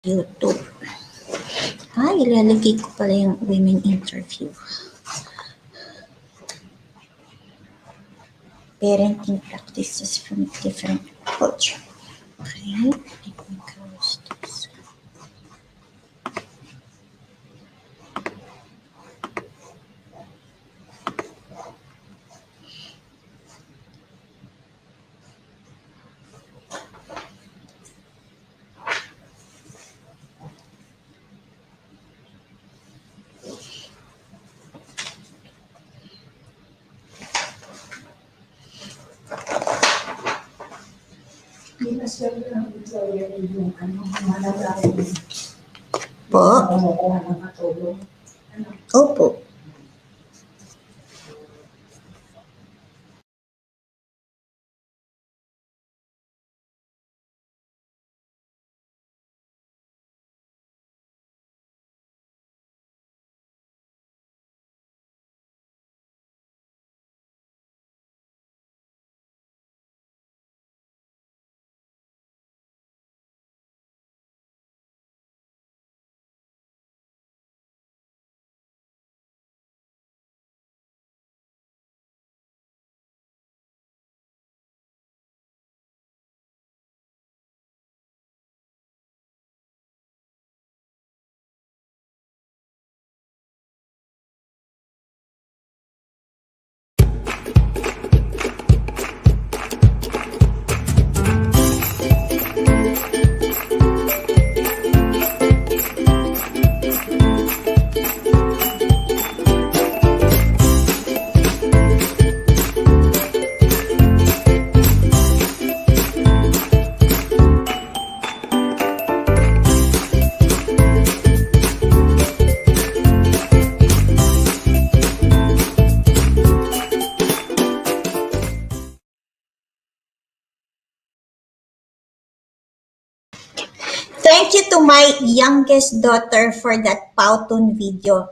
YouTube. Ilalagay ko pala yung women interview. Parenting practices from different culture. Okay, let me close this. Po? Opo. Thank you to my youngest daughter for that Powtoon video.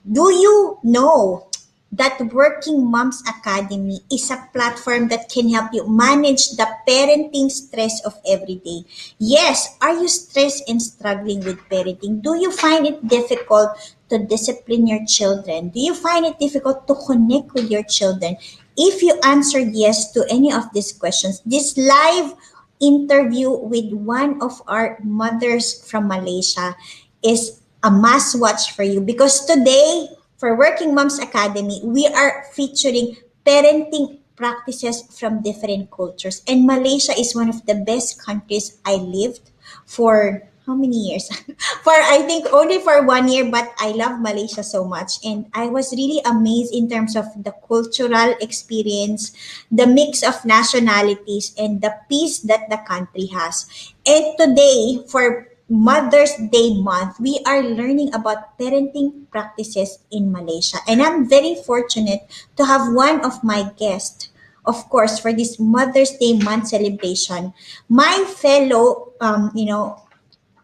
Do you know that Working Moms Academy is a platform that can help you manage the parenting stress of every day? Yes, are you stressed and struggling with parenting? Do you find it difficult to discipline your children? Do you find it difficult to connect with your children? If you answered yes to any of these questions, this live interview with one of our mothers from Malaysia is a must watch for you, because today for Working Moms Academy, we are featuring parenting practices from different cultures. And Malaysia is one of the best countries I lived for how many years? For I think only for 1 year, but I love Malaysia so much. And I was really amazed in terms of the cultural experience, the mix of nationalities, and the peace that the country has. And today, for Mother's Day month, we are learning about parenting practices in Malaysia. And I'm very fortunate to have one of my guests, of course, for this Mother's Day month celebration, my fellow,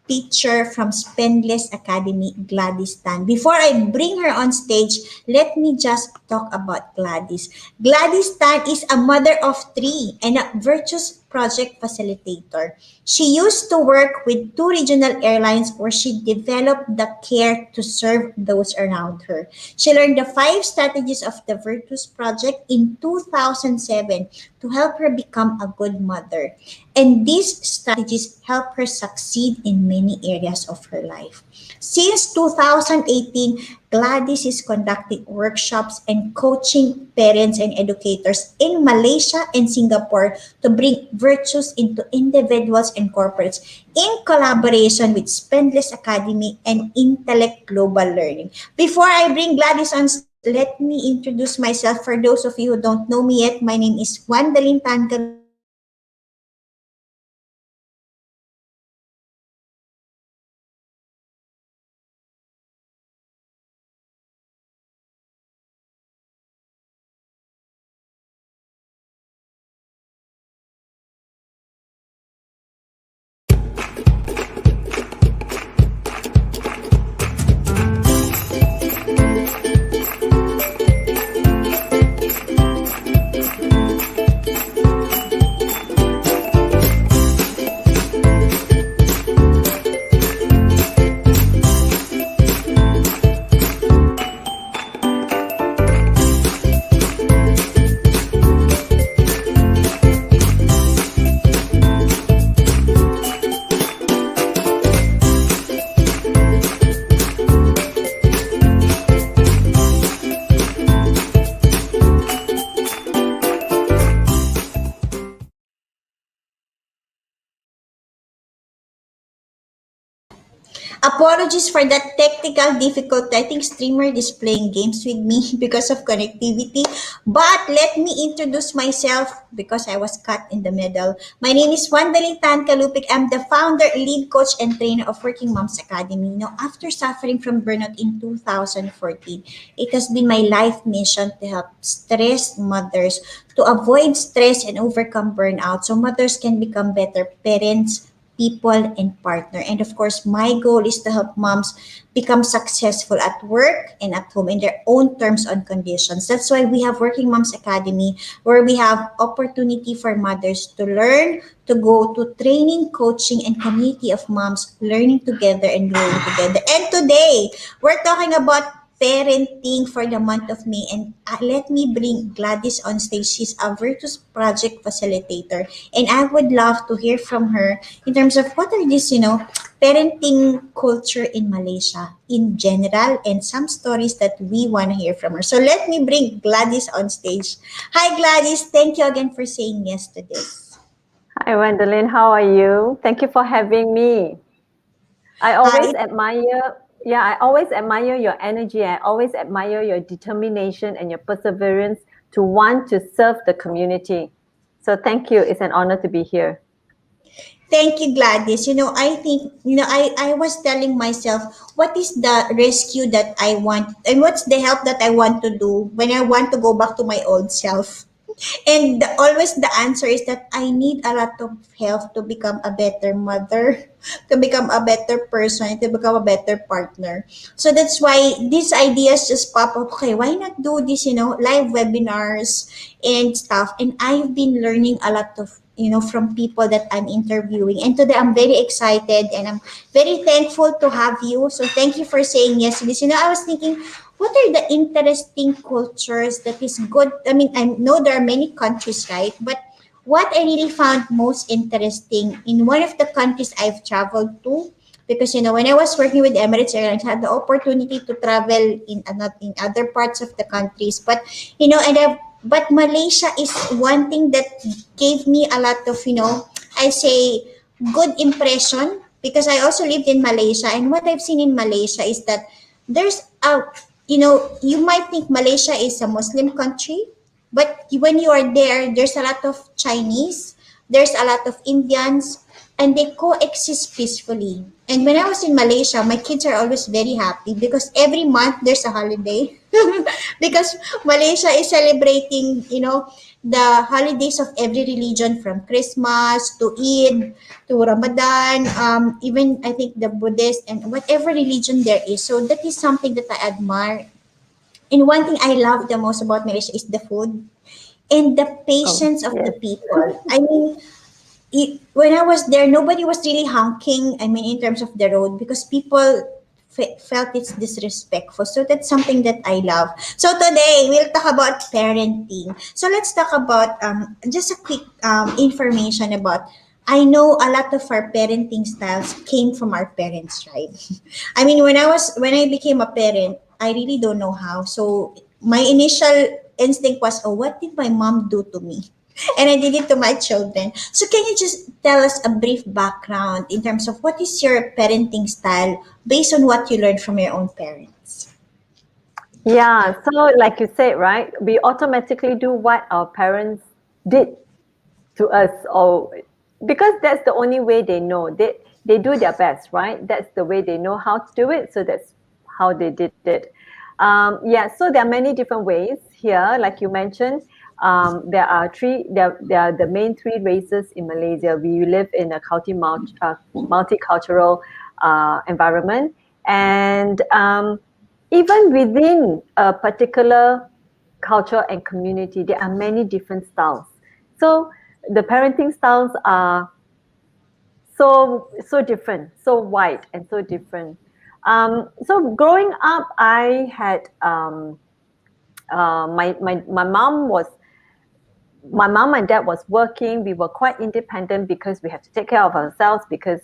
teacher from Spendless Academy, Gladys Tan. Before I bring her on stage, let me just talk about Gladys. Gladys Tan is a mother of 3 and a Virtues Project Facilitator. She used to work with 2 regional airlines where she developed the care to serve those around her. She learned the 5 strategies of the Virtues Project in 2007 to help her become a good mother. And these strategies help her succeed in many areas of her life. Since 2018, Gladys is conducting workshops and coaching parents and educators in Malaysia and Singapore to bring virtues into individuals and corporates in collaboration with Spendless Academy and Intellect Global Learning. Before I bring Gladys on, let me introduce myself. For those of you who don't know me yet, my name is Wanda Tan. Apologies for that technical difficulty. I think streamer is playing games with me because of connectivity. But let me introduce myself because I was cut in the middle. My name is Wanda Tan Kalupik. I'm the founder, lead coach, and trainer of Working Moms Academy. Now, after suffering from burnout in 2014, it has been my life mission to help stressed mothers to avoid stress and overcome burnout so mothers can become better parents, people, and partner. And of course, my goal is to help moms become successful at work and at home in their own terms and conditions. That's why we have Working Moms Academy, where we have opportunity for mothers to learn, to go to training, coaching, and community of moms learning together and growing together. And today, we're talking about parenting for the month of May. And let me bring Gladys on stage. She's a Virtues Project Facilitator. And I would love to hear from her in terms of what are these, parenting culture in Malaysia in general and some stories that we want to hear from her. So let me bring Gladys on stage. Hi, Gladys. Thank you again for saying yes to this. Hi, Wendelin. How are you? Thank you for having me. I always Hi. admire, yeah, I always admire your energy. I always admire your determination and your perseverance to want to serve the community. So thank you. It's an honor to be here. Thank you, Gladys. I think, I was telling myself, what is the rescue that I want and what's the help that I want to do when I want to go back to my old self? And always the answer is that I need a lot of help to become a better mother, to become a better person, to become a better partner. So that's why these ideas just pop up. Okay, why not do this, live webinars and stuff? And I've been learning a lot of, from people that I'm interviewing. And today I'm very excited and I'm very thankful to have you. So thank you for saying yes to this. I was thinking, what are the interesting cultures that is good? I mean, I know there are many countries, right? But what I really found most interesting in one of the countries I've traveled to, because when I was working with Emirates Airlines, I had the opportunity to travel in other parts of the countries. But but Malaysia is one thing that gave me a lot of I say good impression because I also lived in Malaysia, and what I've seen in Malaysia is that there's a you might think Malaysia is a Muslim country, but when you are there, there's a lot of Chinese, there's a lot of Indians, and they coexist peacefully. And when I was in Malaysia, my kids are always very happy because every month there's a holiday. Because Malaysia is celebrating, the holidays of every religion from Christmas to Eid to Ramadan, even I think the Buddhist and whatever religion there is. So that is something that I admire. And one thing I love the most about Malaysia is the food and the Oh, patience of the yes. people. I mean, when I was there, nobody was really honking. I mean, in terms of the road, because people felt it's disrespectful. So that's something that I love. So today we'll talk about parenting. So let's talk about just a quick information about. I know a lot of our parenting styles came from our parents, right? I mean, when I became a parent, I really don't know how. So my initial instinct was, oh, what did my mom do to me? And I did it to my children. So can you just tell us a brief background in terms of what is your parenting style based on what you learned from your own parents? Yeah. So, like you said, right, we automatically do what our parents did to us, or because that's the only way they know. They do their best, right? That's the way they know how to do it. So that's how they did it. Yeah. So there are many different ways here, like you mentioned. There are three. There are the main three races in Malaysia. We live in a multicultural environment, and even within a particular culture and community, there are many different styles. So the parenting styles are so different, so wide and so different. So growing up, I had my mom was my mom and dad was working. We were quite independent because we had to take care of ourselves because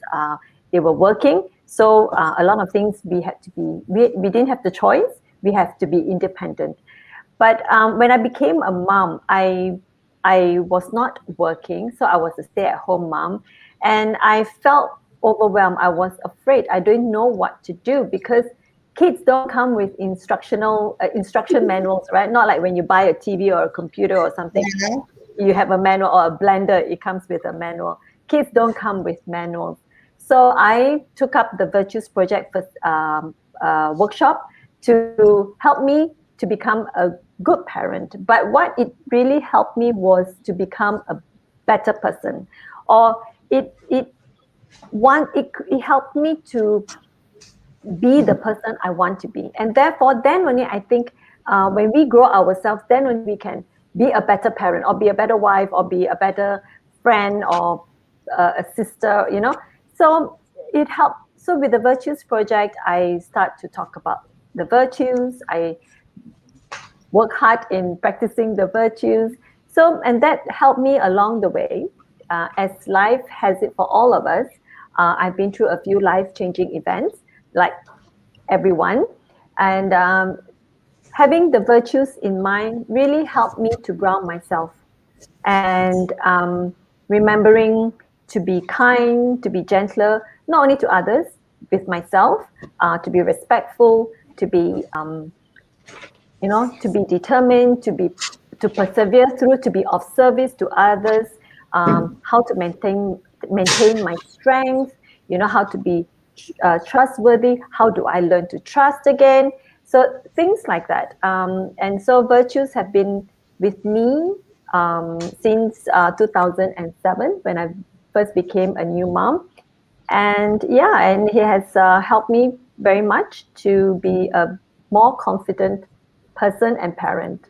they were working. So a lot of things we had to be. We didn't have the choice. We have to be independent. But when I became a mom, I was not working, so I was a stay-at-home mom, and I felt overwhelmed. I was afraid. I didn't know what to do because kids don't come with instruction manuals, right? Not like when you buy a TV or a computer or something, Yeah. you have a manual, or a blender, it comes with a manual. Kids don't come with manuals. So I took up the Virtues Project workshop to help me to become a good parent. But what it really helped me was to become a better person, or it helped me to be the person I want to be. And therefore, then only I think when we grow ourselves, then only we can be a better parent, or be a better wife, or be a better friend, or a sister, you know. So it helped. So with the Virtues Project, I start to talk about the virtues. I work hard in practicing the virtues. So, and that helped me along the way. As life has it for all of us, I've been through a few life-changing events, like everyone. And having the virtues in mind really helped me to ground myself, and remembering to be kind, to be gentler, not only to others, with myself, to be respectful, to be to be determined, to persevere through, to be of service to others, how to maintain my strength, how to be trustworthy, how do I learn to trust again. So things like that. And so virtues have been with me since 2007, when I first became a new mom. And yeah, and he has helped me very much to be a more confident person and parent.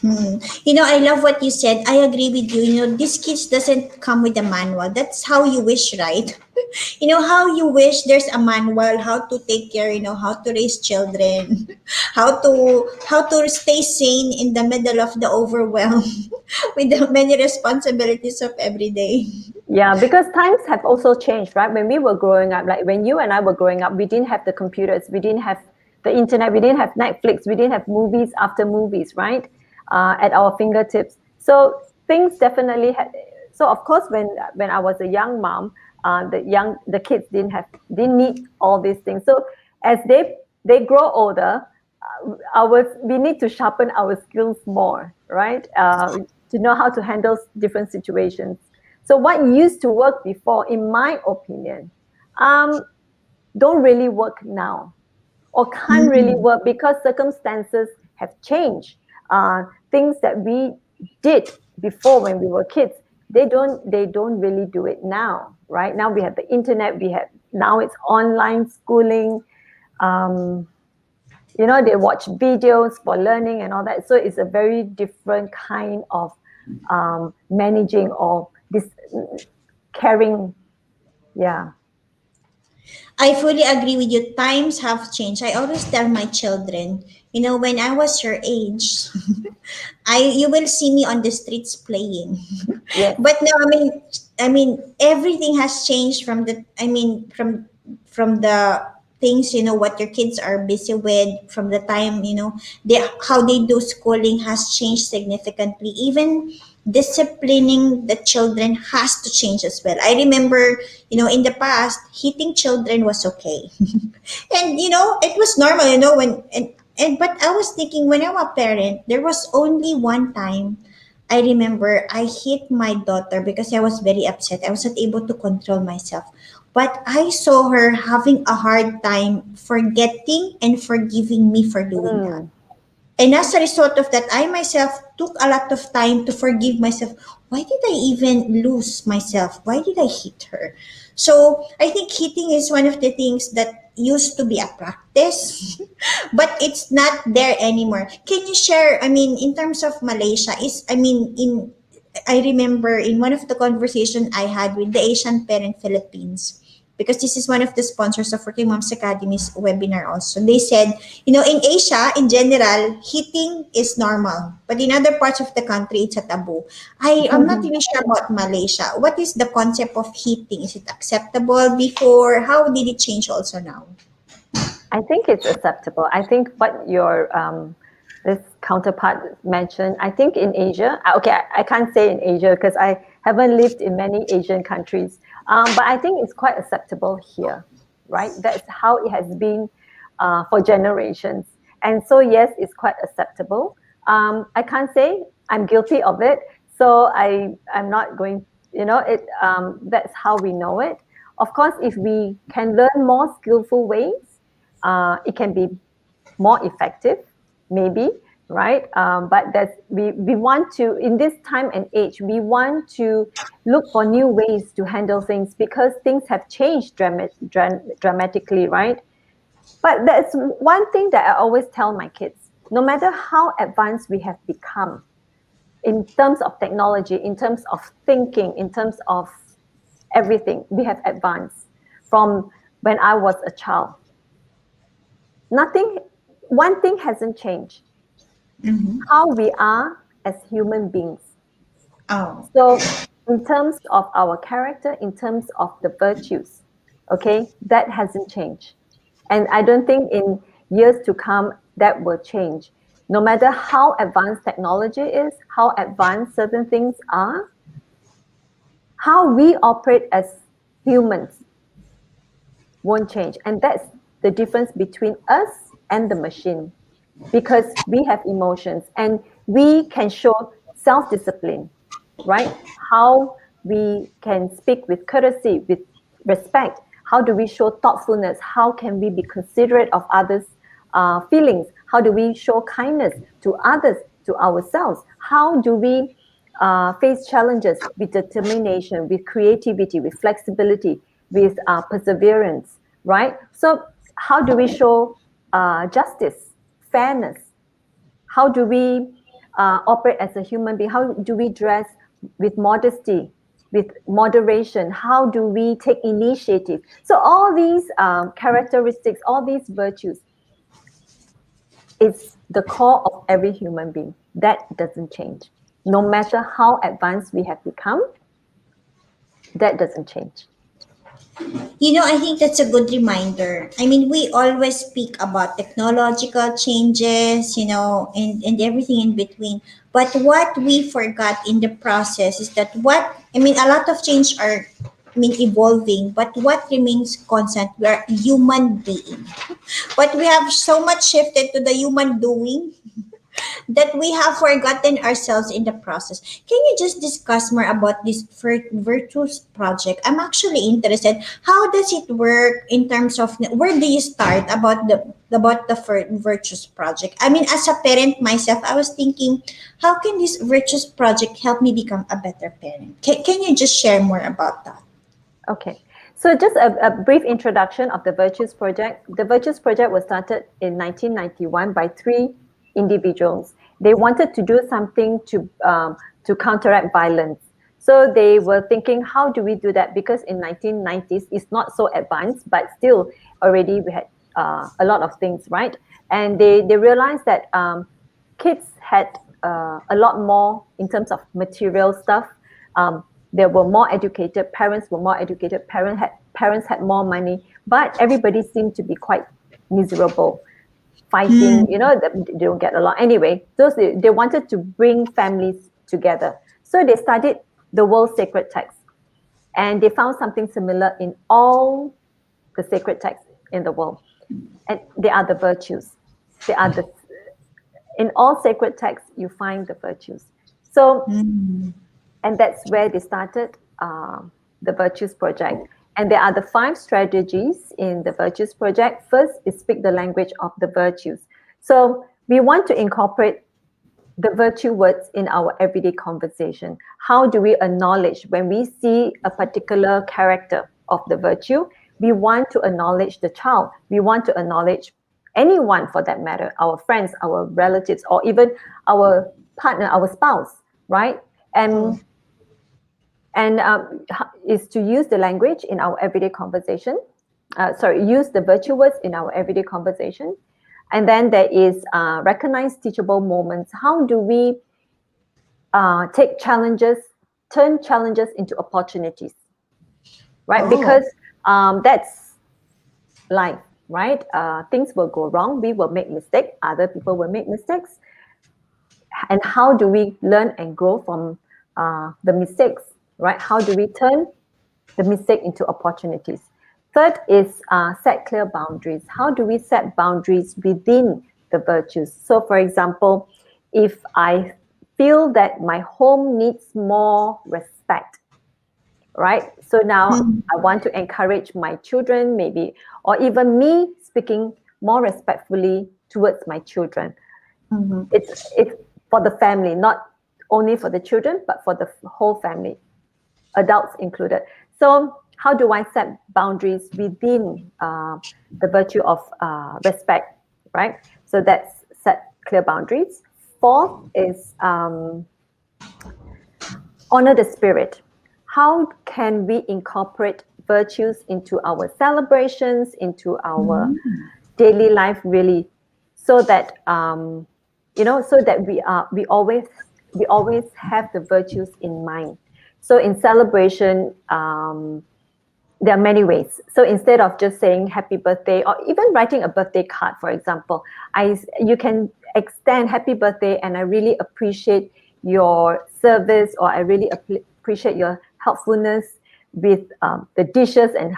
I love what you said. I agree with you. This kids doesn't come with a manual. That's how you wish, right? How you wish there's a manual how to take care, how to raise children, how to stay sane in the middle of the overwhelm with the many responsibilities of every day. Yeah, because times have also changed, right? When we were growing up, like when you and I were growing up, we didn't have the computers, we didn't have the internet, we didn't have Netflix, we didn't have movies after movies, right? At our fingertips. So things definitely had. So of course, when I was a young mom, the kids didn't need all these things. So as they grow older, we need to sharpen our skills more, right? To know how to handle different situations. So what used to work before, in my opinion, don't really work now, or can't really work because circumstances have changed. Things that we did before when we were kids, they don't really do it now. Right now we have the internet. Now it's online schooling. They watch videos for learning and all that. So it's a very different kind of managing, or this caring. Yeah. I fully agree with you. Times have changed. I always tell my children, when I was your age, you will see me on the streets playing. Yes. But now, I mean, everything has changed from the things, what your kids are busy with, from the time, how they do schooling has changed significantly. Even disciplining the children has to change as well. I remember, in the past, hitting children was okay. And it was normal, but I was thinking, when I'm a parent, there was only one time I remember I hit my daughter because I was very upset. I was not able to control myself. But I saw her having a hard time forgetting and forgiving me for doing that. Mm. And as a result of that, I myself took a lot of time to forgive myself. Why did I even lose myself? Why did I hit her? So I think hitting is one of the things that used to be a practice, but it's not there anymore. Can you share, in terms of Malaysia, I remember in one of the conversation I had with the Asian Parent Philippines, because this is one of the sponsors of Working Moms Academy's webinar also. They said, in Asia, in general, hitting is normal. But in other parts of the country, it's a taboo. I am not even sure about Malaysia. What is the concept of hitting? Is it acceptable before? How did it change also now? I think it's acceptable. I think what you're this counterpart mentioned, I think in Asia, okay, I can't say in Asia because I haven't lived in many Asian countries, but I think it's quite acceptable here, right? That's how it has been for generations. And so, yes, it's quite acceptable. I can't say I'm guilty of it, so I'm not going, that's how we know it. Of course, if we can learn more skillful ways, it can be more effective, maybe, right? But that's we want to, in this time and age, we want to look for new ways to handle things because things have changed dramatically, right? But that's one thing that I always tell my kids: no matter how advanced we have become in terms of technology, in terms of thinking, in terms of everything, we have advanced from when I was a child. Nothing, one thing hasn't changed: Mm-hmm. how we are as human beings. Oh. So, in terms of our character, in terms of the virtues, okay, that hasn't changed. And I don't think in years to come that will change. No matter how advanced technology is, how advanced certain things are, how we operate as humans won't change. And that's the difference between us and the machine, because we have emotions and we can show self-discipline, right? How we can speak with courtesy, with respect. How do we show thoughtfulness? How can we be considerate of others' feelings? How do we show kindness to others, to ourselves? How do we face challenges with determination, with creativity, with flexibility, with perseverance, right? So, how do we show justice, fairness? How do we operate as a human being? How do we dress with modesty, with moderation? How do we take initiative? So, all these characteristics, all these virtues, is the core of every human being. That doesn't change. No matter how advanced we have become, that doesn't change. I think that's a good reminder. I mean, we always speak about technological changes, and everything in between. But what we forgot in the process is that a lot of change are, evolving, but what remains constant, we are human being. But we have so much shifted to the human doing that we have forgotten ourselves in the process. Can you just discuss more about this Virtues project? I'm actually interested. How does it work in terms of where do you start about the Virtues project? I mean, as a parent myself, I was thinking, how can this Virtues project help me become a better parent? Can you just share more about that? Okay. So just a brief introduction of the Virtues Project. The Virtues Project was started in 1991 by three individuals. They wanted to do something to counteract violence. So they were thinking, how do we do that? Because in 1990s, it's not so advanced, but still already we had a lot of things, right? And they realized that kids had a lot more in terms of material stuff. There were more educated, parents were more educated, parents had more money, but everybody seemed to be quite miserable, fighting, they don't get along. Anyway, they wanted to bring families together. So they studied the world's sacred texts, and they found something similar in all the sacred texts in the world. And they are the virtues. They are the In all sacred texts, you find the virtues. So, and that's where they started the Virtues Project. And there are the 5 strategies in the Virtues Project. First is speak the language of the virtues. So we want to incorporate the virtue words in our everyday conversation. How do we acknowledge when we see a particular character of the virtue? We want to acknowledge the child. We want to acknowledge anyone for that matter, our friends, our relatives, or even our partner, our spouse, right? And is to use the language in our everyday conversation. Use the virtue words in our everyday conversation. And then there is recognize teachable moments. How do we take challenges, turn challenges into opportunities, right? Oh. Because that's life, right? Things will go wrong. We will make mistakes. Other people will make mistakes. And how do we learn and grow from the mistakes, right? How do we turn the mistake into opportunities? Third is set clear boundaries. How do we set boundaries within the virtues? So, for example, if I feel that my home needs more respect, right? So now Mm, I want to encourage my children, maybe, or even me speaking more respectfully towards my children. mhm, It's for the family, not only for the children, but for the whole family, adults included. So how do I set boundaries within the virtue of respect, right? So that's set clear boundaries. Fourth is honor the spirit. How can we incorporate virtues into our celebrations, into our mm, daily life, really, so that so that we always have the virtues in mind. So in celebration, there are many ways. So instead of just saying happy birthday or even writing a birthday card, for example, you can extend happy birthday and I really appreciate your service, or I really appreciate your helpfulness with the dishes and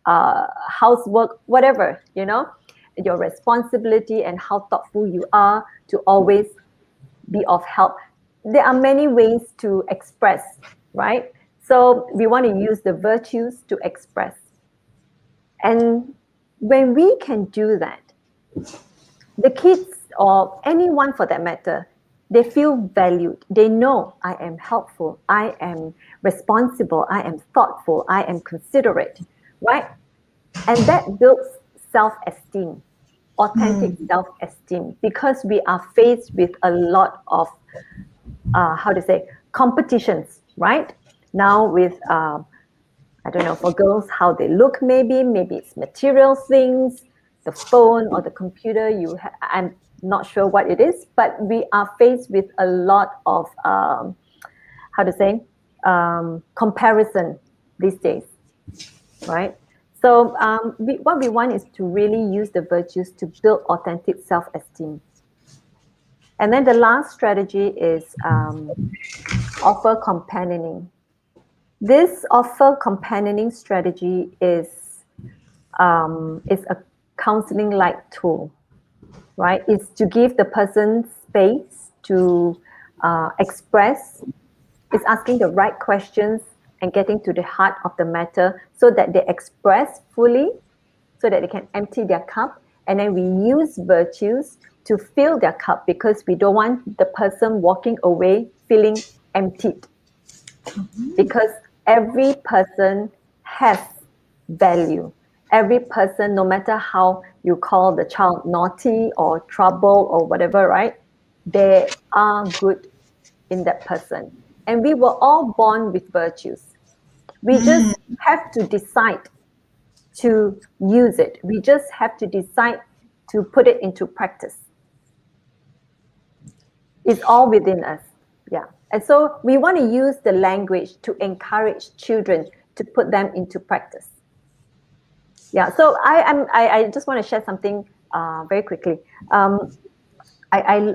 housework, whatever, your responsibility and how thoughtful you are to always be of help. There are many ways to express, right? So we want to use the virtues to express. And when we can do that, the kids, or anyone for that matter, they feel valued. They know I am helpful, I am responsible, I am thoughtful, I am considerate, right? And that builds self esteem, authentic mm, self esteem, because we are faced with a lot of how to say, competitions, right? Now with I don't know, for girls, how they look, maybe it's material things, the phone or the computer. I'm not sure what it is, but we are faced with a lot of how to say, comparison these days, right? So what we want is to really use the virtues to build authentic self-esteem. And then the last strategy is offer companioning. This offer companioning strategy is a counseling-like tool, right? It's to give the person space to express. It's asking the right questions and getting to the heart of the matter so that they express fully, so that they can empty their cup. And then we use virtues to fill their cup, because we don't want the person walking away feeling emptied, because every person has value. Every person, no matter how you call the child naughty or trouble or whatever, right? They are good in that person. And we were all born with virtues. We mm. just have to decide to use it. We just have to decide to put it into practice. It's all within us. Yeah. And so we want to use the language to encourage children to put them into practice. Yeah. So I just want to share something very quickly. I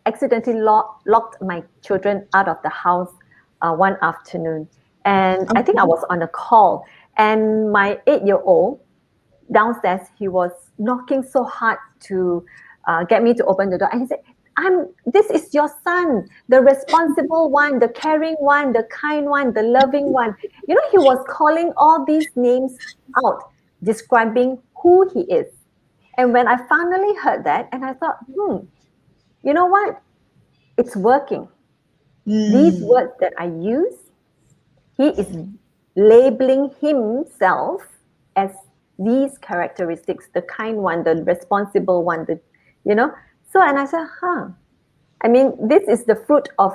accidentally locked my children out of the house one afternoon. And I think I was on a call. And my 8-year-old downstairs, he was knocking so hard to get me to open the door. And he said, this is your son, the responsible one, the caring one, the kind one, the loving one. He was calling all these names out, describing who he is. And when I finally heard that, and I thought, you know what? It's working. These Mm, words that I use, he is labeling himself as these characteristics, the kind one, the responsible one, So, and I said, I mean, this is the fruit of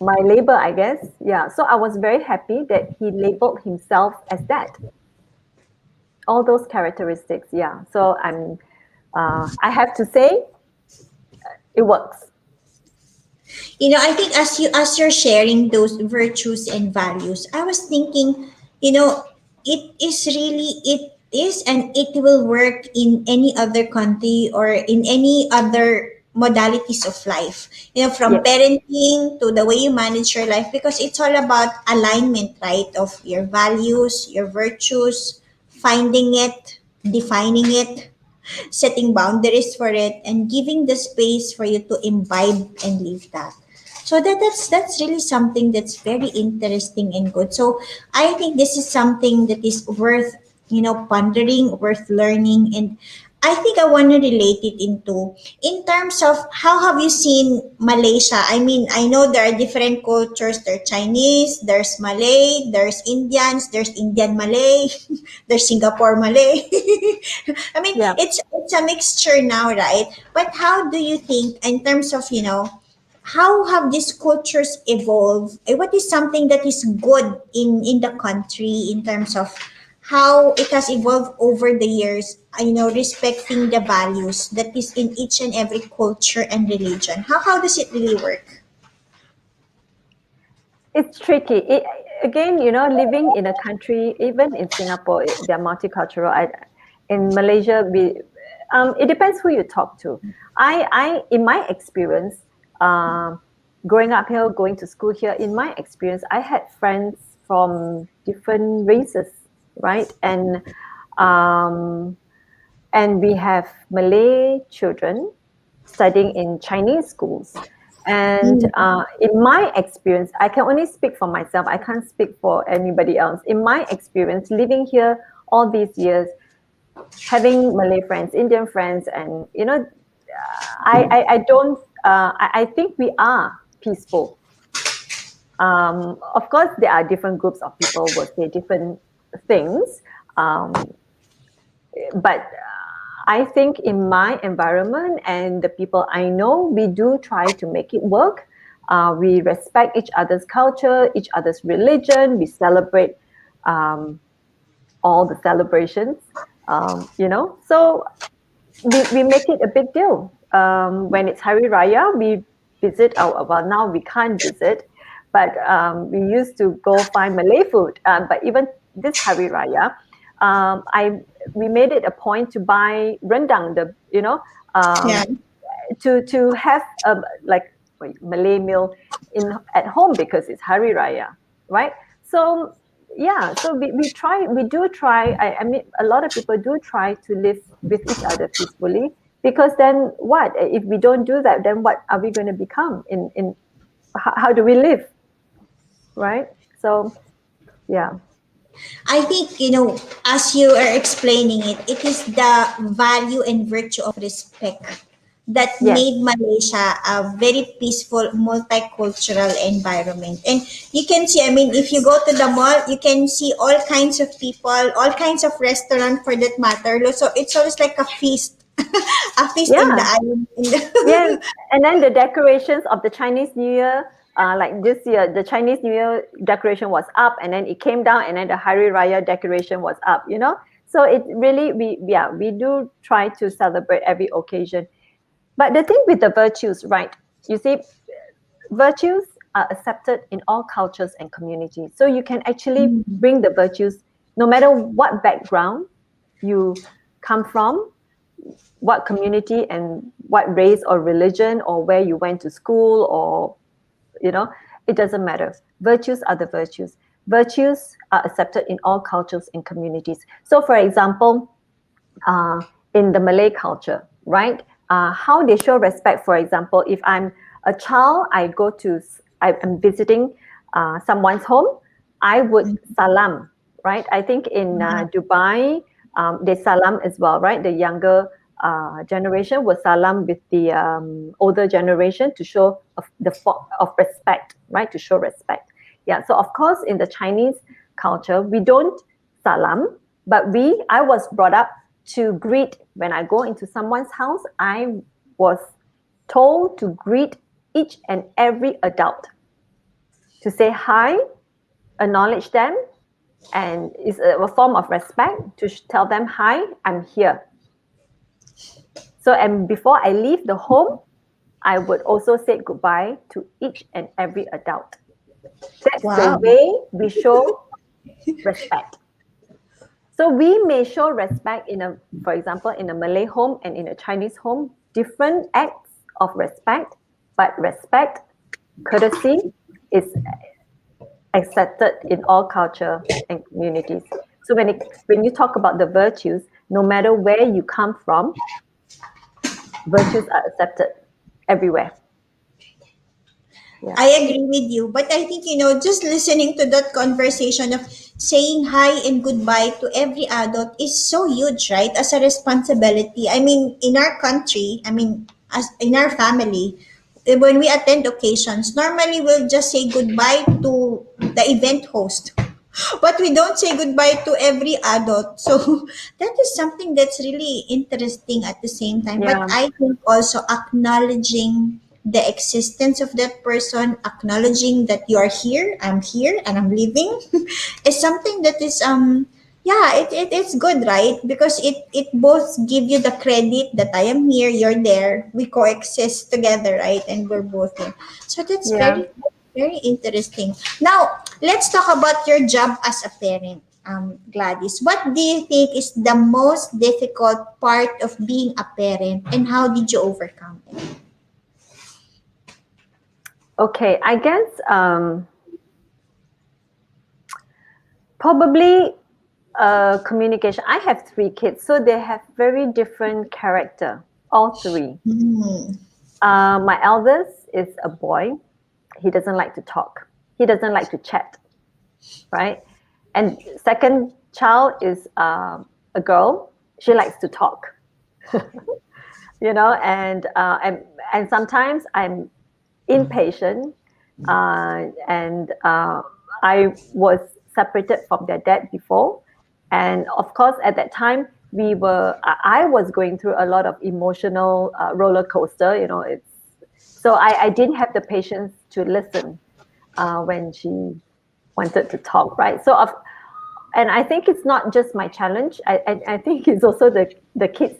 my labor, I guess. Yeah. So I was very happy that he labeled himself as that. All those characteristics. Yeah. So I have to say, it works. I think as you're sharing those virtues and values, I was thinking, it is and it will work in any other country or in any other modalities of life, from Yes. parenting to the way you manage your life, because it's all about alignment, right, of your values, your virtues, finding it, defining it, setting boundaries for it, and giving the space for you to imbibe and live that. So that's really something that's very interesting and good. So I think this is something that is worth, pondering, worth learning. And I think I want to relate it into, in terms of how have you seen Malaysia? I mean, I know there are different cultures. There's Chinese, there's Malay, there's Indians, there's Indian Malay, there's Singapore Malay. I mean, Yeah. it's a mixture now, right? But how do you think, in terms of, how have these cultures evolved? What is something that is good in the country, in terms of how it has evolved over the years, respecting the values that is in each and every culture and religion? How does it really work? It's tricky. Again, living in a country, even in Singapore, they're multicultural. In Malaysia, it depends who you talk to. In my experience, growing up here, going to school here, in my experience, I had friends from different races, right? Um, and we have Malay children studying in Chinese schools. And Mm. in my experience, I can only speak for myself. I can't speak for anybody else. In my experience, living here all these years, having Malay friends, Indian friends, and I don't. I think we are peaceful. Of course, there are different groups of people will say different things, um, but I think in my environment and the people I know, we do try to make it work. We respect each other's culture, each other's religion. We celebrate all the celebrations, So we make it a big deal. When it's Hari Raya, we visit well, now we can't visit, but we used to go find Malay food. But even this Hari Raya, we made it a point to buy rendang, Yeah. to have like Malay meal at home because it's Hari Raya, right? So yeah, so we do try. I mean, a lot of people do try to live with each other peacefully, because then what if we don't do that? Then what are we going to become? How do we live, right? So yeah, I think, as you are explaining it, it is the value and virtue of respect that yes, made Malaysia a very peaceful, multicultural environment. And you can see, I mean, if you go to the mall, you can see all kinds of people, all kinds of restaurants for that matter. So it's always like a feast, a feast in the yeah. island. Yes, and then the decorations of the Chinese New Year, like this year, the Chinese New Year decoration was up, and then it came down, and then the Hari Raya decoration was up. So it really we do try to celebrate every occasion. But the thing with the virtues, right? You see, virtues are accepted in all cultures and communities. So you can actually bring the virtues, no matter what background you come from, what community and what race or religion, or where you went to school, or it doesn't matter. Virtues are the virtues. Virtues are accepted in all cultures and communities. So for example, uh, in the Malay culture, right, how they show respect, for example, if I'm a child, I'm visiting someone's home, I would salam, right? I think in Dubai, they salam as well, right? The younger generation will salam with the older generation to show of respect, right? To show respect. Yeah. So of course, in the Chinese culture, we don't salam, but I was brought up to greet. When I go into someone's house, I was told to greet each and every adult, to say hi, acknowledge them, and it's a form of respect to tell them, hi, I'm here. So, and before I leave the home, I would also say goodbye to each and every adult. That's the Wow. way we show respect. So we may show respect for example, in a Malay home and in a Chinese home, different acts of respect, but respect, courtesy is accepted in all culture and communities. So when you talk about the virtues, no matter where you come from, virtues are accepted everywhere. Yeah. I agree with you, but I think, just listening to that conversation of saying hi and goodbye to every adult is so huge, right? As a responsibility. I mean, in our country, as in our family, when we attend occasions, normally we'll just say goodbye to the event host. But we don't say goodbye to every adult. So that is something that's really interesting at the same time. But Yeah. I think also acknowledging the existence of that person, acknowledging that you are here, I'm here, and I'm living, is something that is yeah, it's good, right? Because it both give you the credit that I am here, you're there, we coexist together, right? And we're both here. So that's Yeah. very interesting. Now, let's talk about your job as a parent, Gladys. What do you think is the most difficult part of being a parent, and how did you overcome it? Okay, I guess probably communication. I have 3 kids, so they have very different character, all 3. Hmm. My eldest is a boy. He doesn't like to talk. He doesn't like to chat, right? And second child is a girl. She likes to talk, and sometimes I'm impatient, and I was separated from their dad before, and of course at that time I was going through a lot of emotional roller coaster. It's so I didn't have the patience to listen when she wanted to talk, right? And I think it's not just my challenge. I think it's also the kids,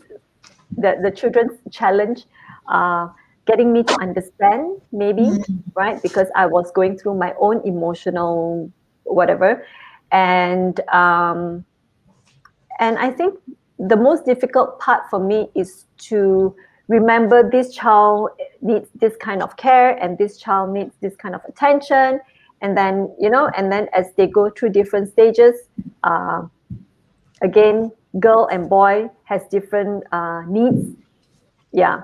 the children's challenge, uh, getting me to understand, maybe, right? Because I was going through my own emotional whatever, and I think the most difficult part for me is to remember this child needs this kind of care and this child needs this kind of attention, and then as they go through different stages, again, girl and boy has different needs. Yeah.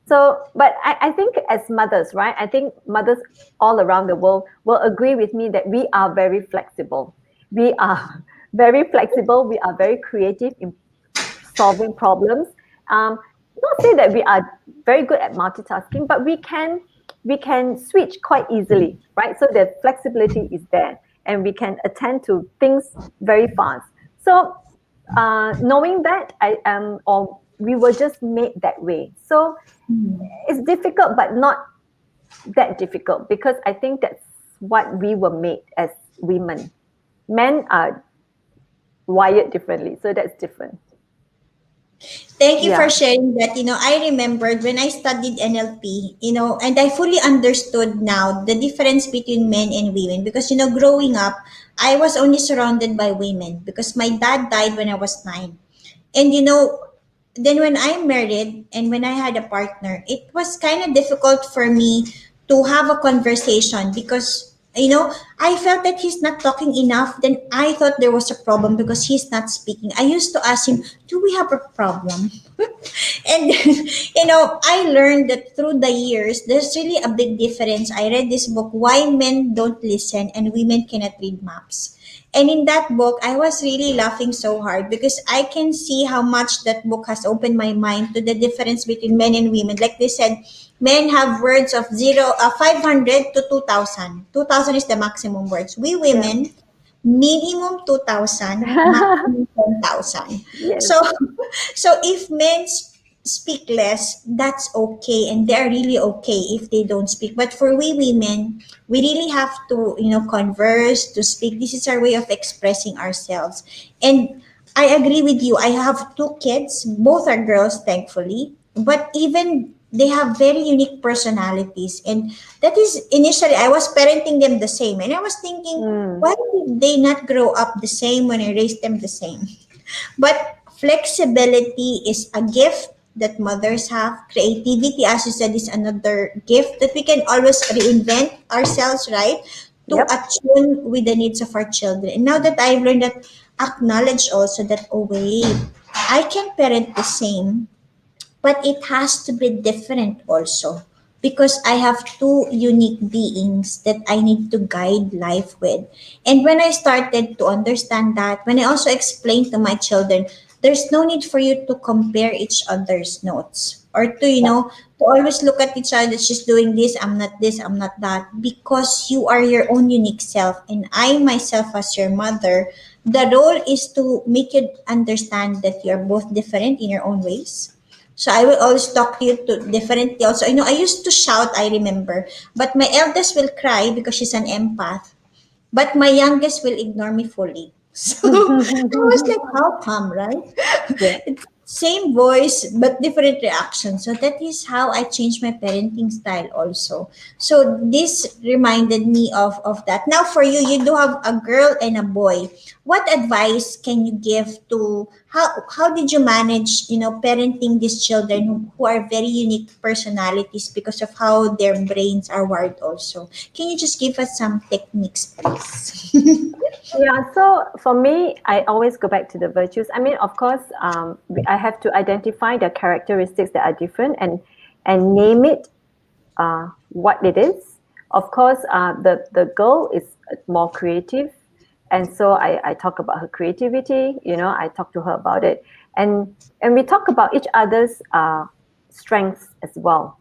So, but I think as mothers, right? I think mothers all around the world will agree with me that we are very flexible. We are very flexible. We are very creative in solving problems. Not say that we are very good at multitasking, but we can switch quite easily, right? So the flexibility is there, and we can attend to things very fast. So knowing that I am, or we were just made that way. So it's difficult, but not that difficult, because I think that's what we were made as women. Men are wired differently, so that's different. Thank you for Yeah. sharing that. I remembered when I studied NLP, and I fully understood now the difference between men and women because, growing up, I was only surrounded by women because my dad died when I was 9. And, then when I married and when I had a partner, it was kind of difficult for me to have a conversation because, I felt that he's not talking enough. Then I thought there was a problem because he's not speaking. I used to ask him, do we have a problem? And I learned that through the years, there's really a big difference. I read this book, Why Men Don't Listen and Women Cannot Read Maps. And in that book, I was really laughing so hard because I can see how much that book has opened my mind to the difference between men and women. Like they said, men have words of 500 to 2,000. 2,000 is the maximum words. We Yeah. women, minimum 2,000, maximum 10,000. Yes. So, so if men speak less, that's okay, and they're really okay if they don't speak. But for we women, we really have to, converse, to speak. This is our way of expressing ourselves. And I agree with you. I have 2 kids. Both are girls, thankfully. But even they have very unique personalities. And that is initially, I was parenting them the same. And I was thinking, Mm. why did they not grow up the same when I raised them the same? But flexibility is a gift that mothers have. Creativity, as you said, is another gift that we can always reinvent ourselves, right? To Yep. attune with the needs of our children. And now that I've learned that, acknowledge also that, oh wait, I can parent the same, but it has to be different also, because I have two unique beings that I need to guide life with. And when I started to understand that, when I also explained to my children, there's no need for you to compare each other's notes, or to, Yep. to always look at each other, she's doing this, I'm not that, because you are your own unique self. And I myself, as your mother, the role is to make you understand that you're both different in your own ways. So I will always talk to you to differently also. I used to shout, I remember. But my eldest will cry because she's an empath. But my youngest will ignore me fully. So I was like, how come, right? Yeah. It's same voice but different reaction. So that is how I changed my parenting style also. So this reminded me of that. Now for you, you do have a girl and a boy. What advice can you give to, how did you manage, parenting these children who are very unique personalities because of how their brains are wired also? Can you just give us some techniques, please? Yeah, so for me, I always go back to the virtues. I mean, of course, I have to identify the characteristics that are different and name it what it is. Of course, the girl is more creative, and so I talk about her creativity. I talk to her about it, and we talk about each other's strengths as well,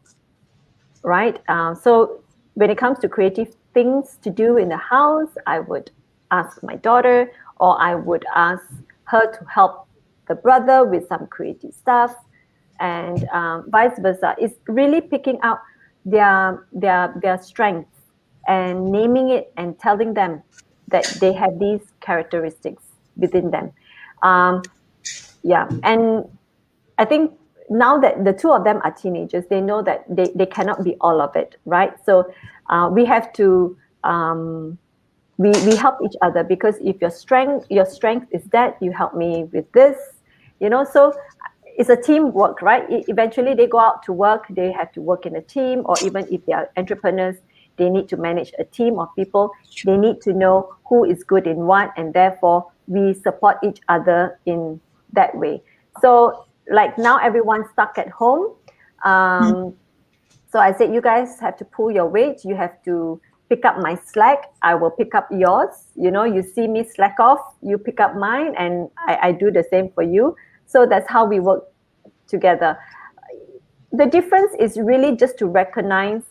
right? So when it comes to creative things to do in the house, I would ask my daughter, or I would ask her to help the brother with some creative stuff, and vice versa. It's really picking out their strengths and naming it and telling them that they have these characteristics within them. Um, yeah, and I think now that the two of them are teenagers, they know that they cannot be all of it, right? So we have to we help each other, because if your strength is that, you help me with this, so it's a teamwork, right? Eventually they go out to work, they have to work in a team, or even if they are entrepreneurs, they need to manage a team of people. They need to know who is good in what, and therefore we support each other in that way. So like now everyone's stuck at home, so I said, you guys have to pull your weight. You have to pick up my slack. I will pick up yours. You see me slack off, you pick up mine, and I do the same for you. So that's how we work together. The difference is really just to recognize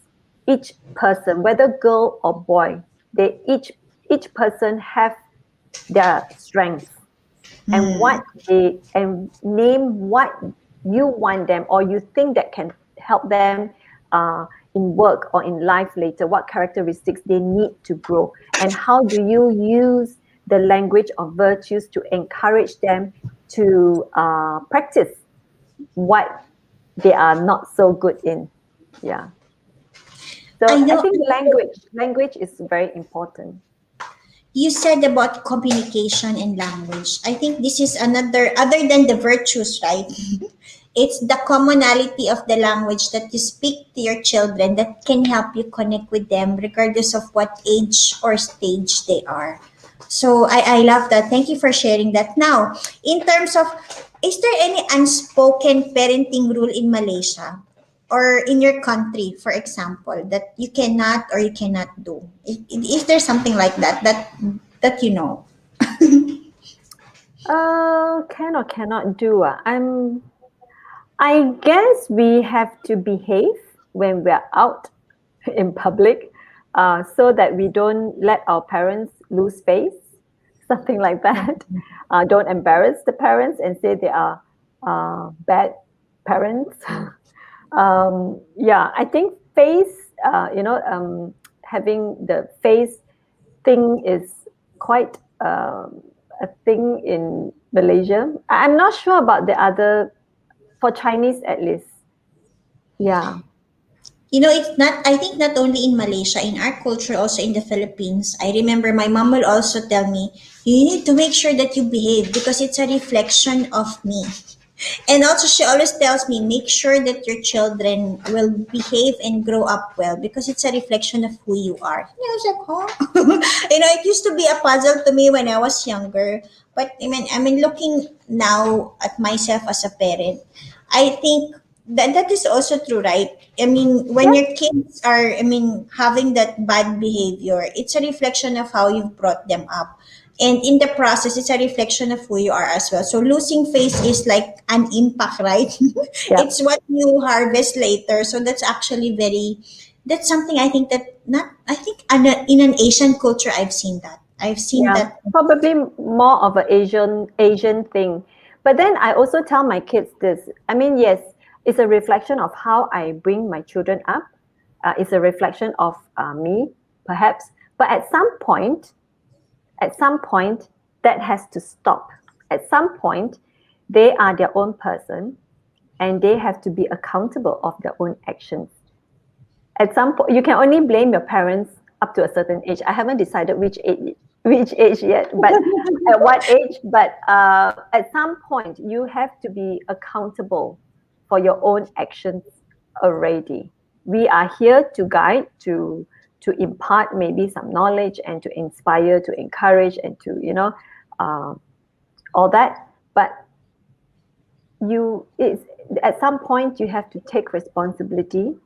each person, whether girl or boy. Each person have their strengths, and name what you want them, or you think that can help them in work or in life later, what characteristics they need to grow, and how do you use the language of virtues to encourage them to practice what they are not so good in. Yeah, I so I know. think language is very important. You said about communication and language. I think this is another, other than the virtues, right? It's the commonality of the language that you speak to your children that can help you connect with them regardless of what age or stage they are. So I love that. Thank you for sharing that. Now, in terms of, is there any unspoken parenting rule in Malaysia or in your country, for example, that you cannot or you cannot do? Is there something like that that you know? Can or cannot do. I guess we have to behave when we're out in public, so that we don't let our parents lose face, something like that. Don't embarrass the parents and say they are bad parents. Yeah, I think having the face thing is quite a thing in Malaysia. I'm not sure about the other, for Chinese at least. Yeah. It's not, I think not only in Malaysia, in our culture, also in the Philippines. I remember my mom will also tell me, you need to make sure that you behave because it's a reflection of me. And also, she always tells me, make sure that your children will behave and grow up well because it's a reflection of who you are. And I was like, huh? It used to be a puzzle to me when I was younger. But I mean, looking now at myself as a parent, I think that is also true, right? I mean, when Yes. your kids are, having that bad behavior, it's a reflection of how you've brought them up. And in the process, it's a reflection of who you are as well. So losing face is like an impact, right? Yeah. It's what you harvest later. So that's actually that's something I think that not, I think in an Asian culture, I've seen that. I've seen Yeah, that. probably more of an Asian thing. But then I also tell my kids this. I mean, yes, it's a reflection of how I bring my children up. It's a reflection of me, perhaps. But at some point, that has to stop. At some point, they are their own person, and they have to be accountable of their own actions. At some point, you can only blame your parents up to a certain age. I haven't decided which age yet, but at what age. But at some point, you have to be accountable for your own actions already. We are here to guide, to impart maybe some knowledge and to inspire, to encourage, and to uh, all that. But you it's at some point you have to take responsibility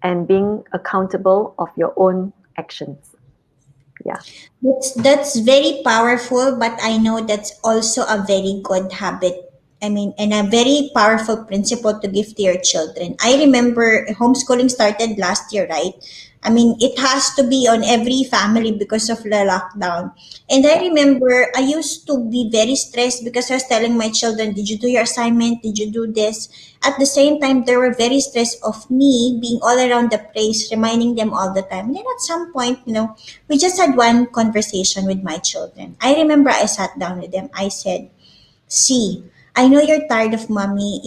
and being accountable of your own actions. Yeah. That's very powerful, but I know that's also a very good habit. I mean, and a very powerful principle to give to your children. I remember homeschooling started last year, right? I mean, it has to be on every family because of the lockdown. And I Yeah. remember I used to be very stressed because I was telling my children, did you do your assignment? Did you do this? At the same time, they were very stressed of me being all around the place, reminding them all the time. And then at some point, we just had one conversation with my children. I remember I sat down with them. I said, see, I know you're tired of mommy,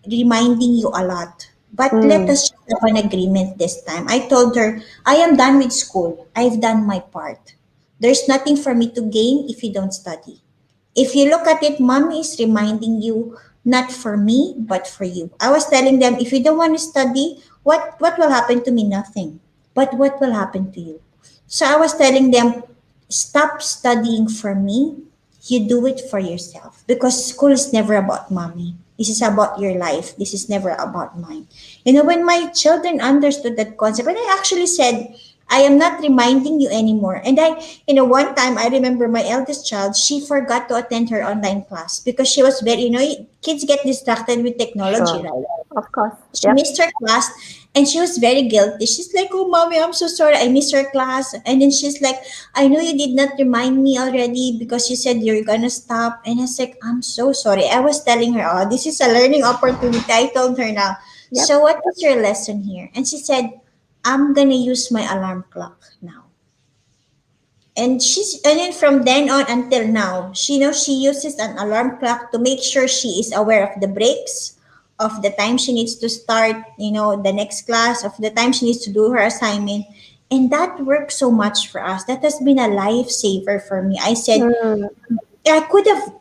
reminding you a lot. But let Mm, us just have an agreement this time. I told her, I am done with school. I've done my part. There's nothing for me to gain if you don't study. If you look at it, mommy is reminding you not for me, but for you. I was telling them, if you don't want to study, what will happen to me? Nothing. But what will happen to you? So I was telling them, stop studying for me. You do it for yourself because school is never about mommy. This is about your life. This is never about mine. When my children understood that concept, and I actually said, I am not reminding you anymore. And one time I remember my eldest child, she forgot to attend her online class because she was very, kids get distracted with technology, sure. right? Of course. She Yep. missed her class and she was very guilty. She's like, oh, mommy, I'm so sorry. I missed her class. And then she's like, I know you did not remind me already because you said you're going to stop. And I was like, I'm so sorry. I was telling her, oh, this is a learning opportunity. I told her now. Yep. So, what is your lesson here? And she said, I'm going to use my alarm clock now. And then from then on until now, she uses an alarm clock to make sure she is aware of the breaks, of the time she needs to start, the next class, of the time she needs to do her assignment. And that works so much for us. That has been a lifesaver for me. I said, Mm, I could have,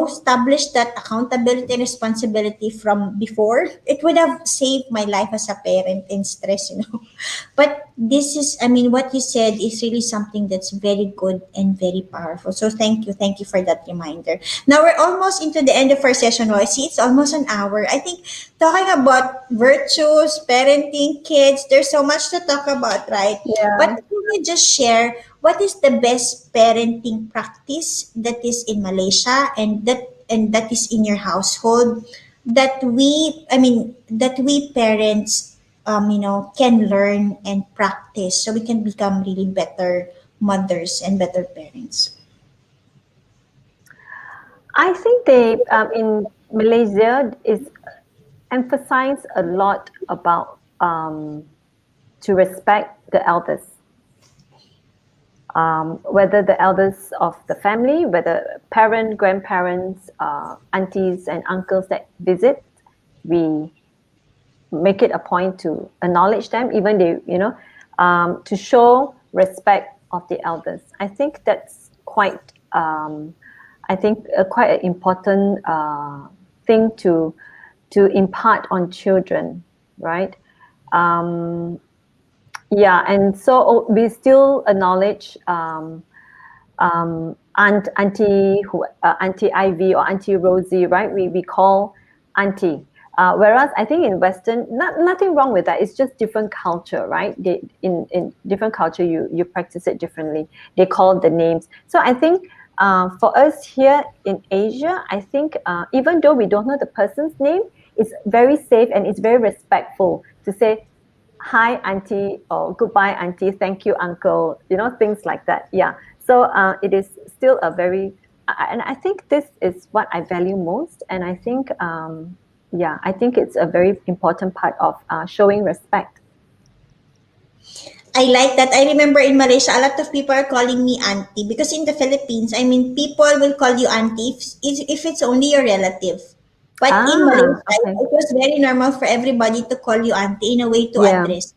established that accountability and responsibility from before. It would have saved my life as a parent and stress. But this is, I mean, what you said is really something that's very good and very powerful. So thank you. Thank you for that reminder. Now we're almost into the end of our session. Oh, I see it's almost an hour. I think talking about virtues, parenting, kids, there's so much to talk about, right? But yeah. can you just share what is the best parenting practice that is in Malaysia and that is in your household that we parents can learn and practice so we can become really better mothers and better parents. I think they in Malaysia is emphasize a lot about to respect the elders, whether the elders of the family, whether parent, grandparents, aunties, and uncles that visit, we make it a point to acknowledge them, even to show respect of the elders. I think that's quite, quite an important thing to impart on children, right? Um, yeah, and so we still acknowledge Auntie Ivy or Auntie Rosie, right? We call Auntie. Whereas I think in Western, nothing wrong with that. It's just different culture, right? In different culture, you practice it differently. They call the names. So I think for us here in Asia, I think even though we don't know the person's name, it's very safe and it's very respectful to say hi auntie or goodbye auntie, thank you uncle, things like that. Yeah, so it is still a very and I think this is what I value most, and I think yeah, I think it's a very important part of showing respect. I like that. I remember in Malaysia, a lot of people are calling me auntie because in the Philippines, I mean, people will call you auntie if it's only your relative. But in Malaysia, Okay. it was very normal for everybody to call you auntie in a way to Yeah. address.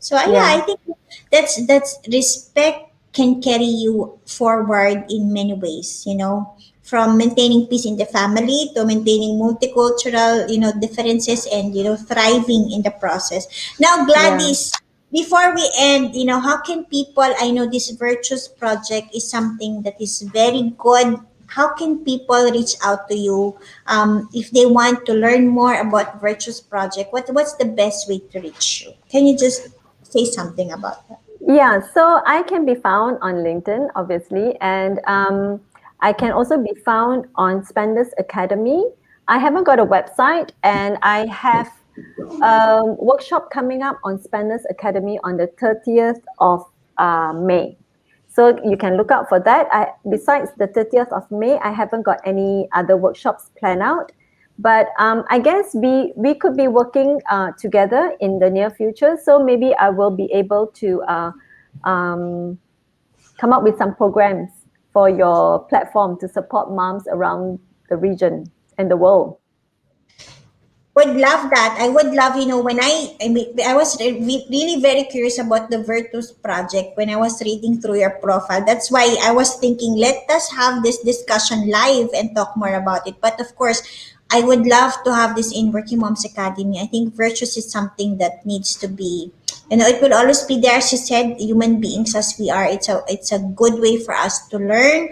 So yeah, Yeah. I think that's respect can carry you forward in many ways, from maintaining peace in the family to maintaining multicultural, differences and, thriving in the process. Now, Yeah. Gladys, before we end, how can people, I know this Virtues Project is something that is very good. How can people reach out to you if they want to learn more about Virtues Project? What's the best way to reach you? Can you just say something about that? Yeah, so I can be found on LinkedIn, obviously, and I can also be found on Spenders Academy. I haven't got a website, and I have a workshop coming up on Spenders Academy on the 30th of May. So you can look out for that. Besides the 30th of May, I haven't got any other workshops planned out. But I guess we could be working together in the near future. So maybe I will be able to um, come up with some programs for your platform to support moms around the region and the world. Would love that. I would love, when I mean, I was really very curious about the Virtus project when I was reading through your profile. That's why I was thinking, let us have this discussion live and talk more about it. But of course, I would love to have this in Working Moms Academy. I think Virtus is something that needs to be, it will always be there. She said, human beings as we are, it's a good way for us to learn,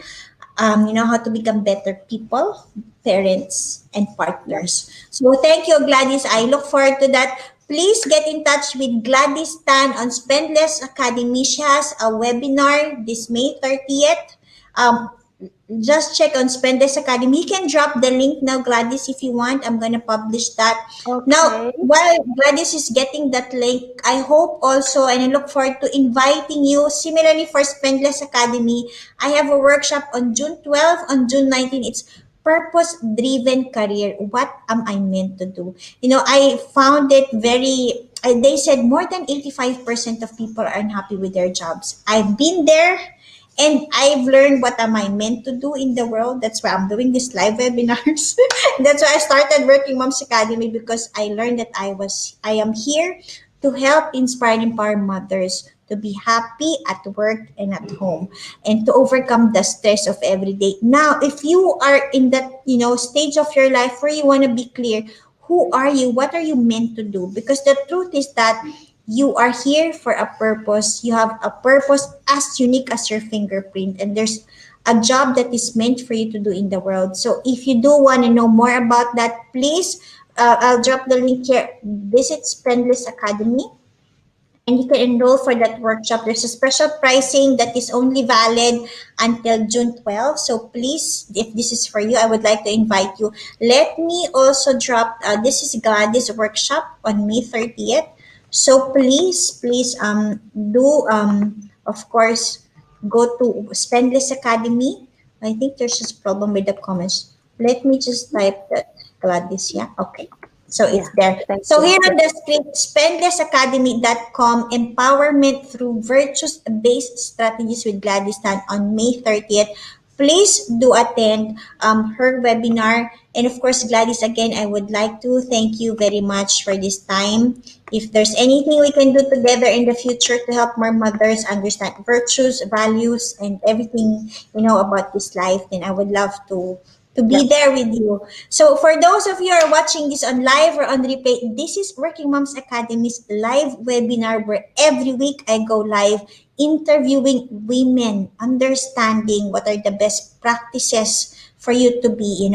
how to become better people, parents, and Yeah. partners. So thank you, Gladys. I look forward to that. Please get in touch with Gladys Tan on Spendless Academy. She has a webinar this May 30th. Um, just check on Spendless Academy. You can drop the link now, Gladys, if you want. I'm going to publish that. Now, Okay. while Gladys is getting that link, I hope also and I look forward to inviting you. Similarly for Spendless Academy, I have a workshop on June 12th, on June 19th. It's purpose driven career. What am I meant to do? I found it very, they said more than 85% of people are unhappy with their jobs. I've been there and I've learned what am I meant to do in the world. That's why I'm doing these live webinars. That's why I started Working Moms Academy, because I learned that I am here to help inspire and empower mothers to be happy at work and at home and to overcome the stress of every day. Now, if you are in that, stage of your life where you want to be clear, who are you? What are you meant to do? Because the truth is that you are here for a purpose. You have a purpose as unique as your fingerprint, and there's a job that is meant for you to do in the world. So if you do want to know more about that, please, I'll drop the link here. Visit Spendless Academy and you can enroll for that workshop. There's a special pricing that is only valid until June 12th. So please, if this is for you, I would like to invite you. Let me also drop, this is Gladys workshop on May 30th. So please do, of course, go to Spendless Academy. I think there's just problem with the comments. Let me just type that, Gladys, yeah? Okay. So it's Yeah. there. Thank So you. here on the screen, spendlessacademy.com, empowerment through virtues-based strategies with Gladys Tan on May 30th. Please do attend her webinar. And of course, Gladys, again, I would like to thank you very much for this time. If there's anything we can do together in the future to help more mothers understand virtues, values, and everything, about this life, then I would love to be Yep. there with you. So for those of you who are watching this on live or on replay, this is Working Moms Academy's live webinar where every week I go live interviewing women, understanding what are the best practices for you to be,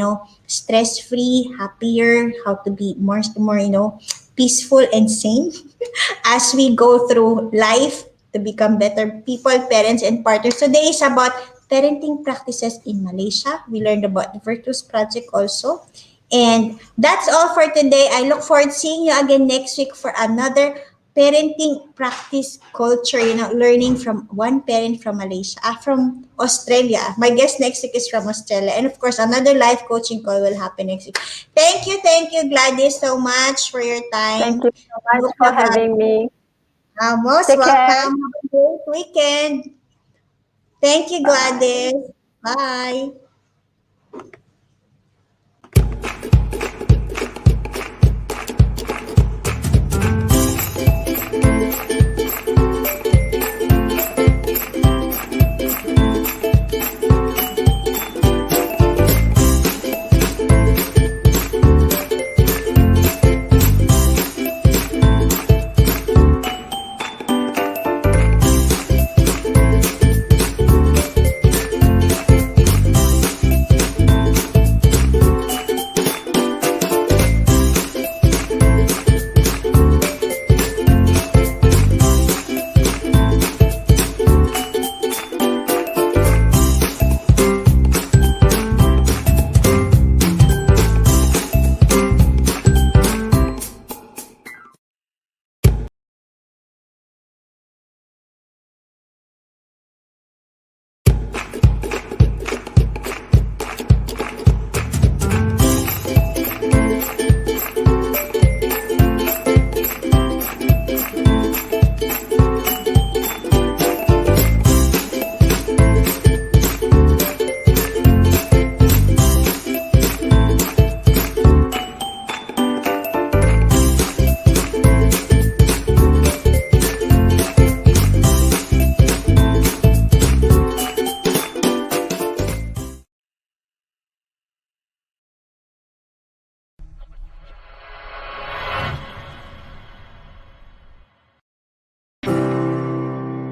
stress-free, happier, how to be more, peaceful and sane as we go through life to become better people, parents, and partners. Today is about parenting practices in Malaysia. We learned about the Virtues Project also. And that's all for today. I look forward to seeing you again next week for another parenting practice culture, learning from one parent from Malaysia, from Australia. My guest next week is from Australia. And of course, another live coaching call will happen next week. Thank you, Gladys, so much for your Thank time. you so much Hope you for have a having me. most Take welcome. care. Have a great weekend. Thank you, Bye. Gladys. Bye.